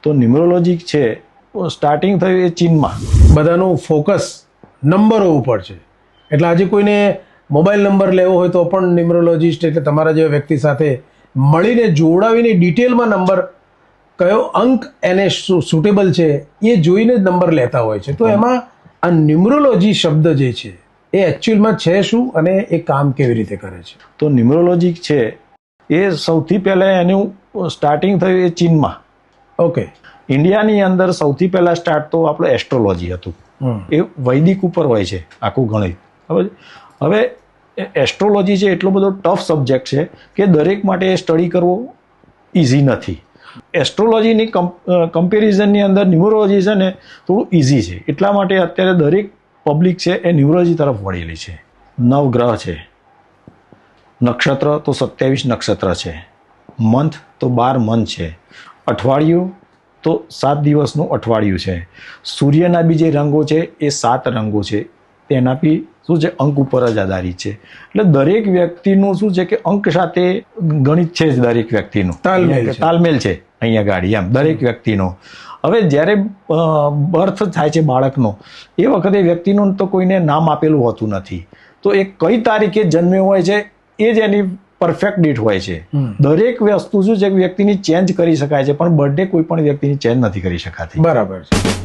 તો ન્યુમરોલોજી છે સ્ટાર્ટિંગ થયું એ ચીનમાં. બધાનું ફોકસ નંબરો ઉપર છે, એટલે આજે કોઈને મોબાઈલ નંબર લેવો હોય તો પણ ન્યુમરોલોજીસ્ટ એટલે તમારા જેવા વ્યક્તિ સાથે મળીને જોડાવીને ડિટેલમાં નંબર કયો અંક એને સુટેબલ છે એ જોઈને જ નંબર લેતા હોય છે. તો એમાં આ ન્યુમરોલોજી શબ્દ જે છે એ એકચ્યુઅલમાં છે શું અને એ કામ કેવી રીતે કરે છે? તો ન્યુમરોલોજી છે એ સૌથી પહેલાં એનું સ્ટાર્ટિંગ થયું એ ચીનમાં. ઓકે. ઇન્ડિયાની અંદર સૌથી પહેલાં સ્ટાર્ટ તો આપણે એસ્ટ્રોલોજી હતું. એ વૈદિક ઉપર હોય છે આખું ગણિત. હવે એસ્ટ્રોલોજી છે એટલો બધો ટફ સબ્જેક્ટ છે કે દરેક માટે સ્ટડી કરવો ઇઝી નથી. એસ્ટ્રોલોજીની કમ્પેરિઝનની અંદર ન્યુમરોલોજી છે ને થોડું ઇઝી છે. એટલા માટે અત્યારે દરેક પબ્લિક છે એ ન્યુમરોલોજી તરફ વળેલી છે. નવગ્રહ છે, નક્ષત્ર તો 27 નક્ષત્ર છે, મંથ તો 12 મંથ છે, અઠવાડિયું તો 7 દિવસનું અઠવાડિયું છે, સૂર્યના બી જે રંગો છે એ 7 રંગો છે, તેના બી શું છે અંક ઉપર જ આધારિત છે. એટલે દરેક વ્યક્તિનું શું છે કે અંક સાથે ગણિત છે જ દરેક વ્યક્તિનું તાલમેલ છે અહીંયા ગાડી એમ દરેક વ્યક્તિનો. હવે જ્યારે બર્થ થાય છે બાળકનો એ વખતે વ્યક્તિનું તો કોઈને નામ આપેલું હોતું નથી, તો એ કઈ તારીખે જન્મ્યો હોય છે એ જ એની પરફેક્ટ ડેટ હોય છે. દરેક વસ્તુ શું છે વ્યક્તિની ચેન્જ કરી શકાય છે, પણ બર્થડે કોઈ પણ વ્યક્તિની ચેન્જ નથી કરી શકાતી. બરાબર છે.